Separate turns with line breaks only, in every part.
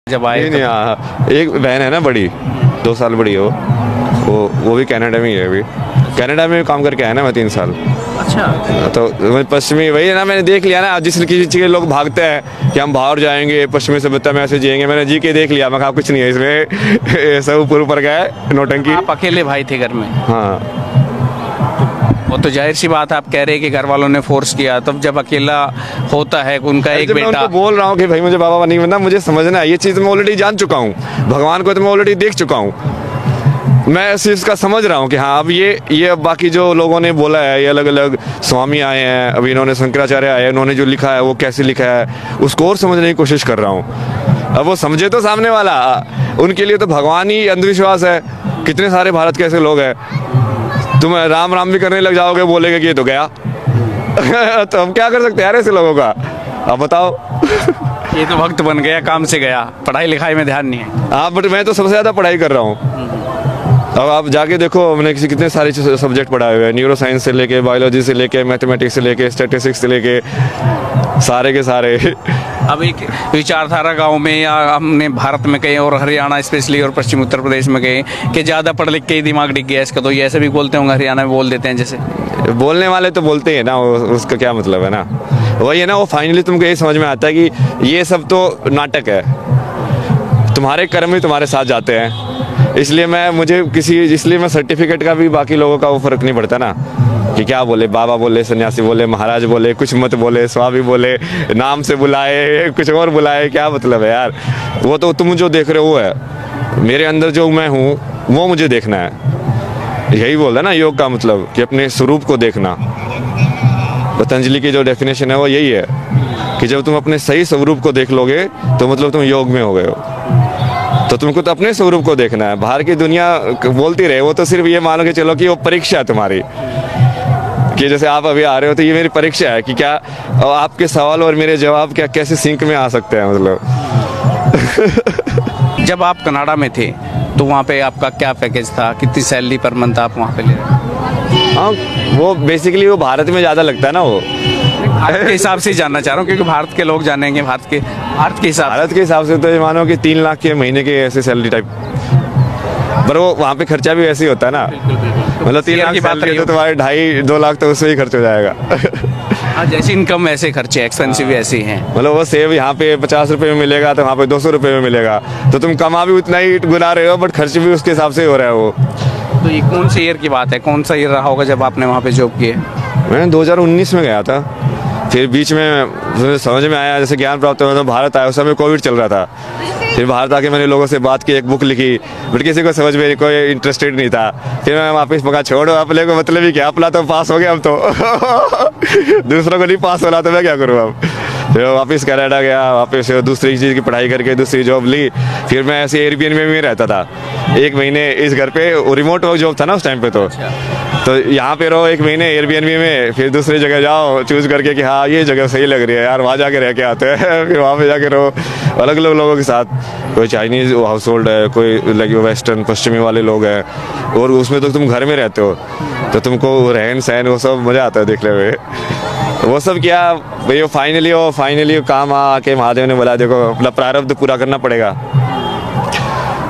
जब आए
नहीं नहीं, हाँ, एक बहन है ना बड़ी, 2 साल बड़ी हो, वो भी कनाडा में ही है अभी। कनाडा में काम करके आया ना मैं 3 साल।
अच्छा,
तो मैं पश्चिमी वही है ना, मैंने देख लिया ना, जिस किसी के लोग भागते हैं कि हम बाहर जाएंगे पश्चिमी सभ्यता में ऐसे जिएंगे, मैंने जी के देख लिया, मैं कहा कुछ नहीं है इसमें सब ऊपर ऊपर का है नौटंकी।
आप अकेले भाई थे घर में?
हाँ
वो तो जाहिर सी बात है, आप कह रहे हैं कि घर वालों ने फोर्स किया, तब जब अकेला होता है उनका एक
जब मैं
बेटा।
उनको बोल रहा हूँ कि भाई मुझे बाबा नहीं बनना, मुझे समझना है, ये चीज़ मैं ऑलरेडी जान चुका हूँ, भगवान को तो मैं ऑलरेडी देख चुका हूँ, मैं इस चीज़ का समझ रहा हूँ कि हाँ अब ये अब बाकी जो लोगों ने बोला है, ये अलग अलग स्वामी आए हैं, अभी इन्होंने शंकराचार्य आए, उन्होंने जो लिखा है वो कैसे लिखा है उसको और समझने की कोशिश कर रहा हूँ। अब वो समझे तो सामने वाला, उनके लिए तो भगवान ही अंधविश्वास है। कितने सारे भारत के ऐसे लोग हैं, तुम राम राम भी करने लग जाओगे, बोलेगे कि ये तो गया तो हम क्या कर सकते हैं यार ऐसे लोगों का, आप बताओ।
ये तो वक्त बन गया, काम से गया, पढ़ाई लिखाई में ध्यान नहीं है।
हाँ बट मैं तो सबसे ज़्यादा पढ़ाई कर रहा हूँ। अब आप जाके देखो, हमने कितने सारे सब्जेक्ट पढ़ाए हुए हैं, न्यूरो साइंस से लेके बायोलॉजी से लेके मैथमेटिक्स से लेके स्टैटिस्टिक्स से लेके सारे के सारे।
अब एक विचारधारा गांव में या हमने भारत में कहीं और हरियाणा स्पेशली और पश्चिम उत्तर प्रदेश में कहीं कि ज़्यादा पढ़ लिख के ही दिमाग डिग गया इसका, तो ये ऐसे भी बोलते होंगे, हरियाणा में बोल देते हैं जैसे।
बोलने वाले तो बोलते हैं ना, उसका क्या मतलब है ना, वही है ना, वो फाइनली तुमको ये समझ में आता है कि ये सब तो नाटक है, तुम्हारे कर्म ही तुम्हारे साथ जाते हैं। इसलिए मैं सर्टिफिकेट का भी बाकी लोगों का वो फर्क नहीं पड़ता ना, कि क्या बोले, बाबा बोले, सन्यासी बोले, महाराज बोले, कुछ मत बोले, स्वामी बोले, नाम से बुलाए, कुछ और बुलाए, क्या मतलब है यार। वो तो तुम जो देख रहे हो वो है, मेरे अंदर जो मैं हूँ वो मुझे देखना है। यही बोलता है ना योग का मतलब, कि अपने स्वरूप को देखना। पतंजलि की जो डेफिनेशन है वो यही है कि जब तुम अपने सही स्वरूप को देख लोगे तो मतलब तुम योग में हो गए हो। तो तुमको तो अपने स्वरूप को देखना है, बाहर की दुनिया बोलती रहे, वो तो सिर्फ ये मानो कि चलो कि वो परीक्षा है तुम्हारी, कि जैसे आप अभी आ रहे हो तो ये मेरी परीक्षा है कि क्या आपके सवाल और मेरे जवाब क्या कैसे सिंक में आ सकते हैं मतलब।
जब आप कनाडा में थे तो वहाँ पे आपका क्या पैकेज था, कितनी सैलरी पर मंथ आप वहाँ पे ले रहे थे?
हाँ वो बेसिकली वो भारत में ज़्यादा लगता है ना, वो
भारत के हिसाब से ही जानना चाह रहा हूँ, क्योंकि भारत के लोग जानेंगे, भारत के हिसाब से।
तो ये मानो कि 3 लाख के महीने के ऐसे सैलरी टाइप, पर वो वहाँ पे खर्चा भी वैसे ही होता है ना, मतलब 3 लाख की बात है तो तुम्हारे 2.5-2 लाख तो उससे ही खर्च हो जाएगा।
हाँ, जैसी इनकम वैसे खर्चे, एक्सपेंसिव भी ऐसे ही हैं।
मतलब वो सेब यहाँ पे 50 रुपए में मिलेगा तो वहाँ पे 200 रुपए में मिलेगा, तो तुम कमा भी उतना ही गुना रहे हो, बट खर्च भी उसके हिसाब से हो रहा है वो।
तो ये कौन से ईयर की बात है, कौन सा ईयर रहा होगा जब आपने वहाँ पे जॉब किए?
मैं 2019 में गया था, फिर बीच में समझ में आया, जैसे ज्ञान प्राप्त हुआ तो भारत आया, उस समय कोविड चल रहा था, फिर भारत आके मैंने लोगों से बात की, एक बुक लिखी, बट किसी को समझ में कोई इंटरेस्टेड नहीं था। फिर मैं वापस मगा छोड़ो, अपने को मतलब ही क्या, अपना तो पास हो गया हम तो दूसरों को नहीं पास हो रहा तो मैं क्या करूँ अब। फिर वापस कनाडा गया, वापस दूसरी चीज़ की पढ़ाई करके दूसरी जॉब ली। फिर मैं ऐसे एयरबीएनबी में रहता था 1 महीने, इस घर पे रिमोट वर्क जॉब था ना उस टाइम पे, तो यहाँ पे रहो 1 महीने एयरबीएनबी में, फिर दूसरी जगह जाओ चूज करके कि हाँ ये जगह सही लग रही है यार, वहाँ जाके रह के आते हैं। फिर वहाँ पे जाके रहो अलग अलग लोगों के साथ, कोई चाइनीज़ हाउस होल्ड है, कोई लाइक वेस्टर्न पश्चिमी वाले लोग हैं, और उसमें तो तुम घर में रहते हो तो तुमको रहन सहन वो सब मज़ा आता है देखने में। वो सब क्या भाई, फाइनली काम आके महादेव ने बोला देखो अपना प्रारब्ध पूरा करना पड़ेगा।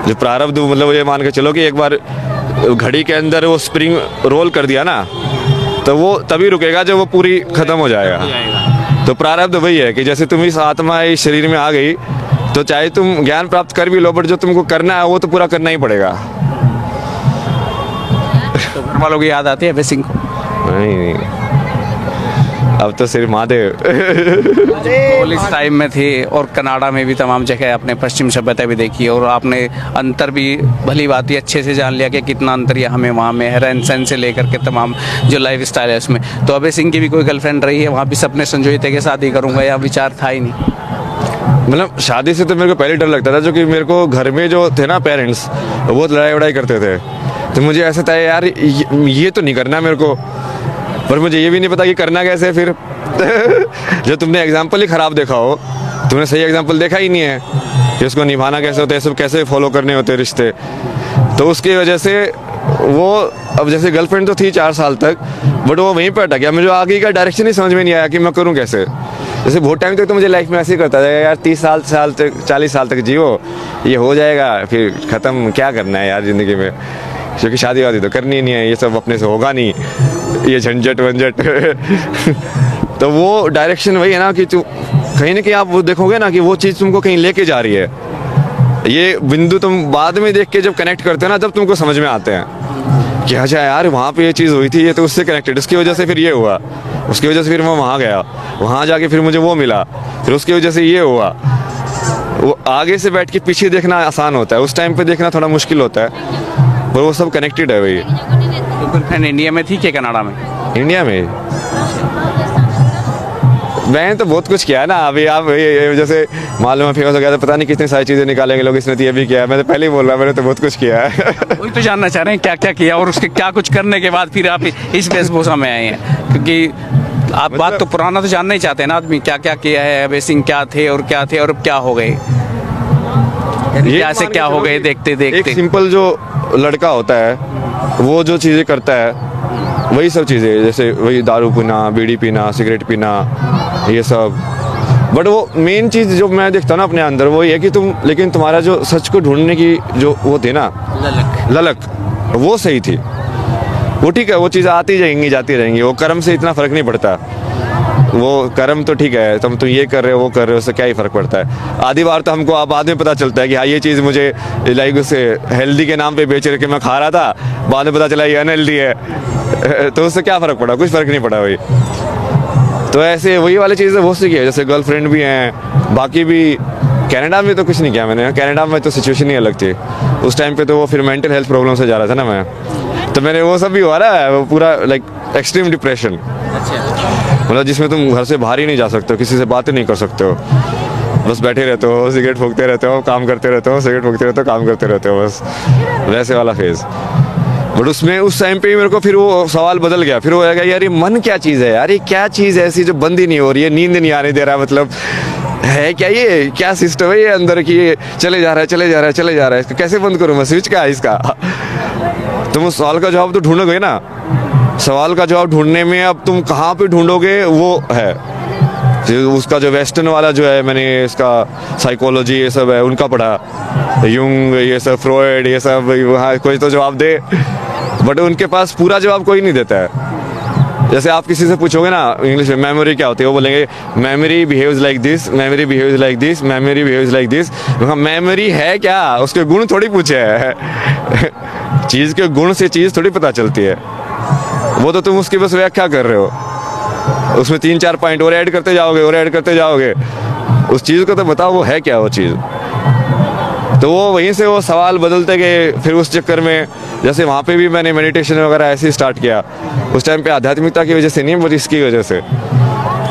जो प्रारब्ध मतलब ये मान के चलो कि एक बार घड़ी के अंदर वो स्प्रिंग रोल कर दिया ना, तो वो तभी रुकेगा जब वो पूरी खत्म हो जाएगा। तो प्रारब्ध वही है कि जैसे तुम इस आत्मा इस शरीर में आ गई, तो चाहे तुम ज्ञान प्राप्त कर भी लो, बट जो तुमको करना है वो तो पूरा करना ही पड़ेगा।
तो घर वालों की याद आती है सिंह को?
नहीं, अब तो सिर्फ महादेव।
कॉलेज टाइम में थे और कनाडा में भी तमाम जगह आपने पश्चिम सभ्यता भी देखी, और आपने अंतर भी भली बात ही अच्छे से जान लिया कि कितना अंतर यहाँ में वहाँ में है, रहन सहन से लेकर के तमाम जो लाइफ स्टाइल है उसमें। तो अभय सिंह की भी कोई गर्लफ्रेंड रही है वहाँ भी, सपने संजोए थे कि शादी करूँगा, या विचार था ही नहीं?
मतलब शादी से तो मेरे को पहले डर लगता था, जो कि मेरे को घर में जो थे ना पेरेंट्स, बहुत लड़ाई वड़ाई करते थे, तो मुझे ऐसा था यार ये तो नहीं करना मेरे को, पर मुझे ये भी नहीं पता कि करना कैसे फिर। जो तुमने एग्जाम्पल ही ख़राब देखा हो, तुमने सही एग्जाम्पल देखा ही नहीं है कि उसको निभाना कैसे होता है, सब कैसे फॉलो करने होते हैं रिश्ते, तो उसकी वजह से वो अब जैसे गर्लफ्रेंड तो थी 4 साल तक, बट वो वहीं पर अटक गया, मुझे आगे का डायरेक्शन ही समझ में नहीं आया कि मैं करूँ कैसे। जैसे बहुत टाइम तक तो मुझे लाइफ में ऐसे ही करता था यार, 30 साल तक 40 साल तक जियो, ये हो जाएगा फिर ख़त्म, क्या करना है यार ज़िंदगी में, क्योंकि शादी वादी तो करनी नहीं है, ये सब अपने से होगा नहीं, ये झंझट वंझट तो वो डायरेक्शन वही है ना कि तू कहीं ना कहीं आप वो देखोगे ना कि वो चीज़ तुमको कहीं लेके जा रही है। ये बिंदु तुम बाद में देख के जब कनेक्ट करते हो ना, तब तुमको समझ में आते हैं कि अच्छा यार वहाँ पे ये चीज़ हुई थी, ये तो उससे कनेक्टेड, उसकी वजह से फिर ये हुआ, उसकी वजह से फिर मैं वहाँ गया, वहाँ जाके फिर मुझे वो मिला, फिर उसकी वजह से ये हुआ। वो आगे से बैठ के पीछे देखना आसान होता है, उस टाइम पे देखना थोड़ा मुश्किल होता है, पर वो सब कनेक्टेड है भाई।
तो गर्लफ्रेंड इंडिया में थी कि कनाडा में?
इंडिया में मैंने तो बहुत कुछ किया है ना, अभी आप ये जैसे मालूम है फेमस हो गया तो पता नहीं कितनी सारी चीज़ें निकालेंगे लोग, इसने तो ये भी किया है, मैं तो पहले ही बोल रहा, मैंने तो बहुत कुछ किया है
वही तो जानना चाह रहे हैं क्या क्या किया और उसके क्या कुछ करने के बाद फिर आप इस वेशभूषा में आए हैं, क्योंकि आप बात तो पुराना तो जानना ही चाहते हैं ना आदमी, क्या क्या किया है, अभय सिंह क्या थे और अब क्या हो गए, क्या से क्या हो गए देखते देखते।
एक सिंपल जो लड़का होता है वो जो चीज़ें करता है वही सब चीज़ें, जैसे वही दारू पीना, बीड़ी पीना, सिगरेट पीना, ये सब, बट वो मेन चीज़ जो मैं देखता हूँ ना अपने अंदर वो ये है कि लेकिन तुम्हारा जो सच को ढूंढने की जो वो थी ना ललक वो सही थी, वो ठीक है, वो चीज़ आती जाएंगी जाती रहेंगी, वो कर्म से इतना फ़र्क नहीं पड़ता, वो कर्म तो ठीक है, तुम ये कर रहे हो वो कर रहे हो, उससे क्या ही फ़र्क पड़ता है। आधी बार तो हमको बाद में पता चलता है कि हाँ ये चीज़ मुझे लाइक उससे हेल्दी के नाम पे बेच रहे कि मैं खा रहा था, बाद में पता चला ये अनहेल्दी है तो उससे क्या फ़र्क पड़ा, कुछ फ़र्क नहीं पड़ा भाई। तो ऐसे वही वाली चीज़ें बहुत सी की है, जैसे गर्लफ्रेंड भी हैं, बाकी भी कनाडा में तो कुछ नहीं किया मैंने, कनाडा में तो सिचुएशन ही अलग थी उस टाइम पे, तो वो फिर मेंटल हेल्थ प्रॉब्लम से जा रहा था ना मैं, तो मैंने वो सब भी हुआ रहा वो पूरा लाइक एक्सट्रीम डिप्रेशन, मतलब जिसमें तुम घर से बाहर ही नहीं जा सकते हो, किसी से बातें नहीं कर सकते हो, बस बैठे रहते हो, सिगरेट फूकते रहते हो, काम करते रहते हो, सिगरेट फूकते रहते हो, काम करते रहते हो, बस वैसे वाला फेज़। बट उसमें उस टाइम पे मेरे को फिर वो सवाल बदल गया, फिर वो आएगा यार ये मन क्या चीज़ है यार, ये क्या चीज़ है ऐसी जो बंद ही नहीं हो रही है, नींद नहीं आने दे रहा, मतलब है क्या, ये क्या सिस्टम है ये अंदर की, ये चले जा रहा है, इसको कैसे बंद करूँ मैं, स्विच क्या है इसका तुम उस सवाल का जवाब तो ढूंढोगे ना, सवाल का जवाब ढूंढने में अब तुम कहाँ पे ढूंढोगे वो है, उसका जो वेस्टर्न वाला जो है, मैंने इसका साइकोलॉजी ये सब है उनका पढ़ा, यूंग ये सब, फ्रॉयड ये सब, वहाँ कोई तो जवाब दे, बट उनके पास पूरा जवाब कोई नहीं देता है। जैसे आप किसी से पूछोगे ना इंग्लिश में मेमोरी क्या होती है, वो बोलेंगे memory behaves like this, memory behaves like this, memory behaves like this. Memory है क्या, उसके गुण थोड़ी पूछे है चीज़ के गुण से चीज़ थोड़ी पता चलती है, वो तो तुम उसकी बस व्याख्या कर रहे हो, उसमें 3-4 पॉइंट और ऐड करते जाओगे, उस चीज़ को तो बताओ वो है क्या वो चीज़। तो वो वहीं से वो सवाल बदलते गए, फिर उस चक्कर में जैसे वहाँ पे भी मैंने मेडिटेशन वगैरह ऐसे ही स्टार्ट किया, उस टाइम पे आध्यात्मिकता की वजह से नहीं, बट इसकी वजह से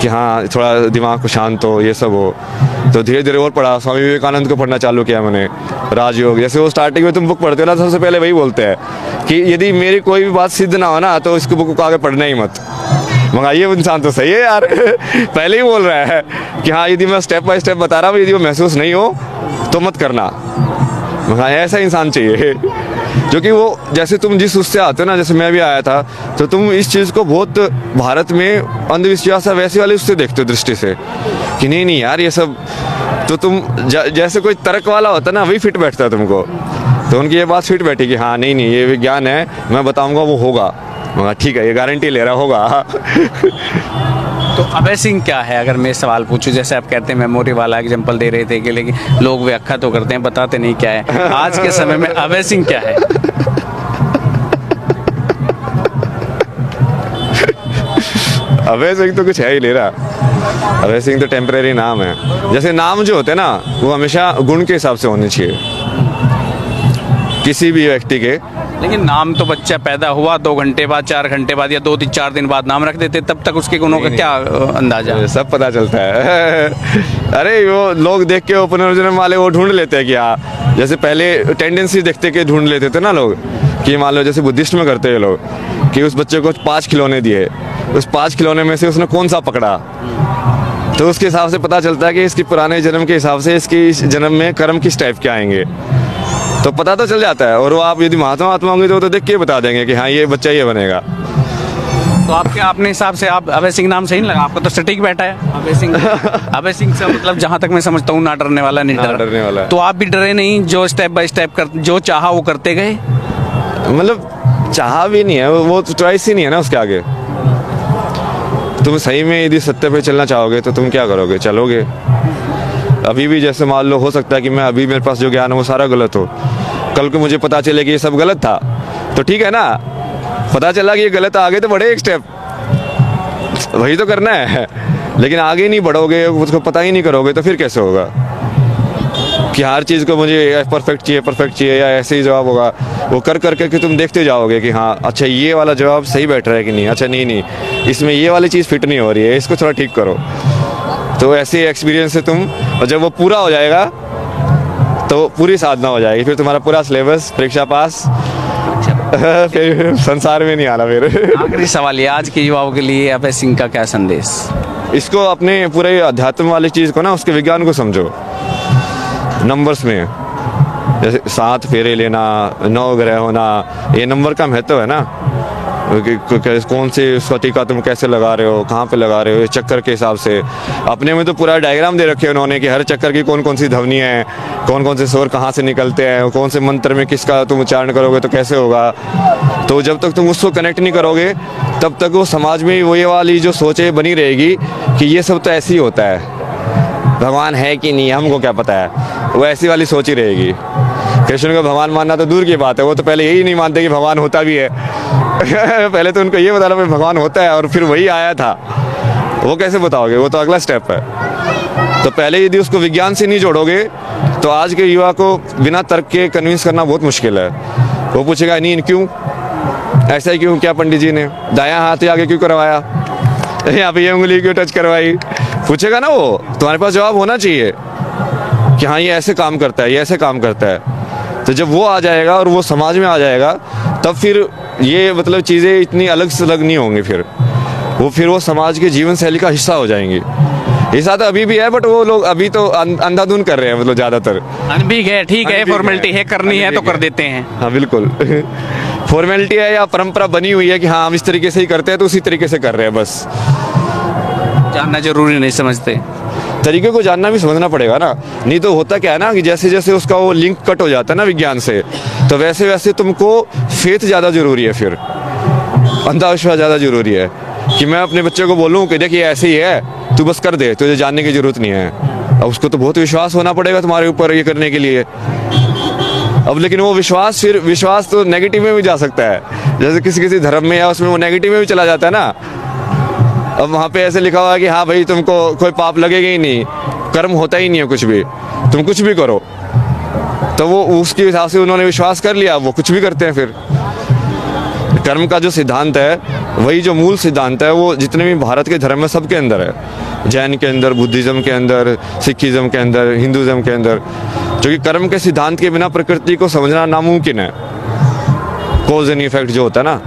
कि हाँ थोड़ा दिमाग को शांत हो, ये सब हो, तो धीरे धीरे और पढ़ा, स्वामी विवेकानंद को पढ़ना चालू किया मैंने, राजयोग, जैसे वो स्टार्टिंग में तुम बुक पढ़ते हो ना, सबसे पहले वही बोलते हैं कि यदि मेरी कोई भी बात सिद्ध ना हो ना तो इसको बुक को आगे पढ़ना ही मत, मगर ये इंसान तो सही है यार पहले ही बोल रहा है कि हाँ यदि मैं स्टेप बाय स्टेप बता रहा हूँ, यदि वो महसूस नहीं हो तो मत करना, मगर ऐसा इंसान चाहिए जो कि वो जैसे तुम जिस उससे आते हो ना, जैसे मैं भी आया था, तो तुम इस चीज़ को बहुत भारत में अंधविश्वास है वैसे वाले उससे देखते हो दृष्टि से कि नहीं यार ये सब, तो तुम जैसे कोई तर्क वाला होता है ना वही फिट बैठता है तुमको, तो उनकी ये बात फिट बैठी कि हाँ नहीं ये विज्ञान है, मैं बताऊंगा वो होगा, मगर ठीक है ये गारंटी ले रहा होगा
तो अभय सिंह क्या है, अगर मैं सवाल पूछूं, जैसे आप कहते हैं मेमोरी वाला एग्जांपल दे रहे थे कि लेकिन लोग व्याख्या तो करते हैं, बताते नहीं क्या है, आज के समय में अभय सिंह क्या है?
अभय सिंह तो कुछ है ही ले रहा, अभय सिंह तो टेम्परेरी नाम है, जैसे नाम जो होते हैं ना वो हमेशा गुण के हिसाब से होने चाहिए किसी भी व्यक्ति के,
लेकिन नाम तो बच्चा पैदा हुआ 2 घंटे बाद, 4 घंटे बाद या 2-4 दिन बाद नाम रख देते, तब तक उसके गुणों का क्या अंदाजा?
सब पता चलता है अरे वो लोग देख के वो पुनर्जन्म वाले वो ढूंढ लेते हैं कि हाँ, जैसे पहले टेंडेंसी देखते के ढूंढ लेते थे ना लोग कि मान लो जैसे बुद्धिस्ट में करते हैं लोग कि उस बच्चे को 5 खिलौने दिए, उस 5 खिलौने में से उसने कौन सा पकड़ा, तो उसके हिसाब से पता चलता है कि इसकी पुराने जन्म के हिसाब से इसकी इस जन्म में कर्म किस टाइप के आएंगे, तो पता तो चल जाता है। और वो आप यदि महात्मा होंगे तो देख के बता देंगे कि हाँ ये बच्चा ये बनेगा।
तो आपके अपने हिसाब से आप अभय सिंह नाम सही नहीं लगा आपको? तो सटीक बैठा है अभय सिंह। अभय सिंह से मतलब जहां तक मैं समझता हूँ ना डरने वाला, नहीं
ना डरने वाला है।
तो आप भी डरे नहीं, जो स्टेप बाय स्टेप कर जो चाहा वो करते गए?
मतलब चाहा भी नहीं है, वो चॉइस ही नहीं है ना उसके आगे। तुम सही में यदि सत्य पे चलना चाहोगे तो तुम क्या करोगे? चलोगे। अभी भी जैसे मान लो, हो सकता है कि मैं अभी मेरे पास जो ज्ञान है वो सारा गलत हो, कल को मुझे पता चले कि ये सब गलत था तो ठीक है ना, पता चला कि ये गलत, आगे तो बढ़े एक स्टेप, वही तो करना है। लेकिन आगे नहीं बढ़ोगे, उसको पता ही नहीं करोगे तो फिर कैसे होगा कि हर चीज़ को मुझे परफेक्ट चाहिए या ऐसे ही जवाब होगा। वो कर करके कि तुम देखते जाओगे कि हाँ अच्छा ये वाला जवाब सही बैठ रहा है कि नहीं, अच्छा नहीं इसमें ये वाली चीज़ फिट नहीं हो रही है, इसको थोड़ा ठीक करो। तो ऐसे एक्सपीरियंस से तुम, और जब वो पूरा हो जाएगा तो पूरी साधना हो जाएगी, फिर तुम्हारा पूरा सिलेबस, परीक्षा पास, फिर संसार में नहीं आना। फिर
आखिरी सवाल ये, आज के युवाओं के लिए अभय सिंह का क्या संदेश?
इसको अपने पूरे अध्यात्म वाली चीज़ को ना, उसके विज्ञान को समझो। नंबर्स में जैसे 7 फेरे लेना, 9 ग्रह होना, ये नंबर का महत्व है ना। कौन से उसका टीका तुम कैसे लगा रहे हो, कहाँ पे लगा रहे हो, चक्कर के हिसाब से। अपने में तो पूरा डायग्राम दे रखे हैं उन्होंने कि हर चक्कर की कौन कौन सी ध्वनि है, कौन कौन से स्वर कहाँ से निकलते हैं, कौन से मंत्र में किसका तुम उच्चारण करोगे तो कैसे होगा। तो जब तक तुम उसको कनेक्ट नहीं करोगे तब तक वो समाज में वो ये वाली जो सोचें बनी रहेगी कि ये सब तो ऐसे ही होता है, भगवान है कि नहीं हमको क्या पता है, वो ऐसी वाली सोच ही रहेगी। कृष्ण को भगवान मानना तो दूर की बात है, वो तो पहले यही नहीं मानते कि भगवान होता भी है। पहले तो उनको ये बताना भाई भगवान होता है और फिर वही आया था, वो कैसे बताओगे, वो तो अगला स्टेप है। तो पहले यदि उसको विज्ञान से नहीं जोड़ोगे तो आज के युवा को बिना तर्क के कन्विंस करना बहुत मुश्किल है। वो पूछेगा नहीं क्यों, ऐसा ही क्यों, क्या पंडित जी ने दायां हाथ ही आगे क्यों करवाया, यहाँ पे ये उंगली क्यों टच करवाई, पूछेगा ना। वो तुम्हारे पास जवाब होना चाहिए कि हाँ ये ऐसे काम करता है, ये ऐसे काम करता है। तो जब वो आ जाएगा और वो समाज में आ जाएगा तब फिर ये मतलब चीज़ें इतनी अलग से अलग नहीं होंगी, फिर वो समाज के जीवन शैली का हिस्सा हो जाएंगी। हिस्सा तो अभी भी है बट वो लोग अभी तो अंधाधुन कर रहे हैं, मतलब ज़्यादातर।
अनभिज्ञ है, ठीक है, फॉर्मेलिटी है, करनी है तो कर देते हैं।
हाँ बिल्कुल। फॉर्मेलिटी है या परंपरा बनी हुई है कि हाँ हम इस तरीके से ही करते हैं तो उसी तरीके से कर रहे हैं, बस।
जानना जरूरी नहीं समझते,
तरीके को जानना भी समझना पड़ेगा ना। नहीं तो होता क्या है ना कि जैसे जैसे उसका वो लिंक कट हो जाता है ना विज्ञान से, तो वैसे वैसे तुमको फेथ ज़्यादा जरूरी है, फिर अंधविश्वास ज़्यादा जरूरी है कि मैं अपने बच्चे को बोलूँ कि देखिए ऐसे ही है, तू बस कर दे, तुझे जानने की जरूरत नहीं है। अब उसको तो बहुत विश्वास होना पड़ेगा तुम्हारे ऊपर ये करने के लिए। अब लेकिन वो विश्वास तो नेगेटिव में भी जा सकता है, जैसे किसी धर्म में या उसमें वो नेगेटिव में भी चला जाता है ना। अब वहाँ पे ऐसे लिखा हुआ है कि हाँ भाई तुमको कोई पाप लगेगा ही नहीं, कर्म होता ही नहीं है कुछ भी, तुम कुछ भी करो। तो वो उसके हिसाब से उन्होंने विश्वास कर लिया, वो कुछ भी करते हैं। फिर कर्म का जो सिद्धांत है, वही जो मूल सिद्धांत है, वो जितने भी भारत के धर्म है सबके अंदर है। जैन के अंदर, बुद्धिज़्म के अंदर, सिखिज़्म के अंदर, हिंदुज़्म के अंदर। क्योंकि कर्म के सिद्धांत के बिना प्रकृति को समझना नामुमकिन है। कॉज एंड इफेक्ट जो होता है ना,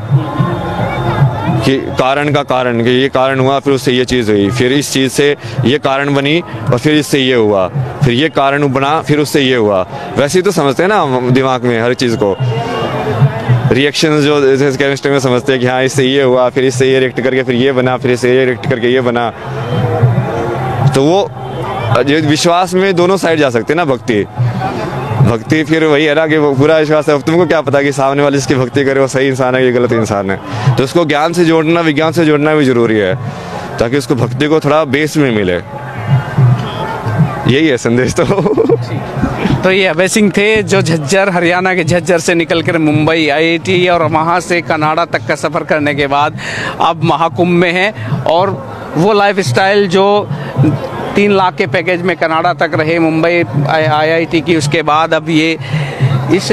कि कारण का कारण, कि ये कारण हुआ फिर उससे ये चीज़ हुई, फिर इस चीज़ से ये कारण बनी और फिर इससे ये हुआ, फिर ये कारण बना फिर उससे ये हुआ। वैसे ही तो समझते हैं ना दिमाग में हर चीज़ को। रिएक्शन जो जैसे केमिस्ट्री में समझते हैं कि हाँ इससे ये हुआ, फिर इससे ये रिएक्ट करके फिर ये बना, फिर इससे ये रिएक्ट करके ये बना। तो वो विश्वास में दोनों साइड जा सकते हैं ना। भक्ति फिर वही है ना कि वो पूरा विश्वास है। अब तुमको क्या पता कि सामने वाले जिसकी भक्ति करे वो सही इंसान है, ये गलत इंसान है। तो उसको ज्ञान से जोड़ना, विज्ञान से जोड़ना भी जरूरी है, ताकि उसको भक्ति को थोड़ा बेस में मिले। यही है संदेश।
तो ये अभय सिंह थे जो झज्जर, हरियाणा के झज्जर से निकलकर मुंबई IIT और वहाँ से कनाडा तक का सफ़र करने के बाद अब महाकुंभ में हैं। और वो लाइफस्टाइल जो 3 लाख के पैकेज में कनाडा तक रहे, मुंबई IIT की, उसके बाद अब ये इस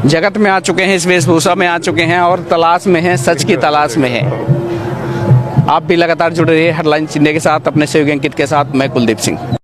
जगत में आ चुके हैं, इस वेशभूषा में आ चुके हैं और तलाश में हैं, सच की तलाश में हैं। आप भी लगातार जुड़े रहिए हेडलाइंस इंडिया के साथ, अपने सहयोगी अंकित के साथ। मैं कुलदीप सिंह।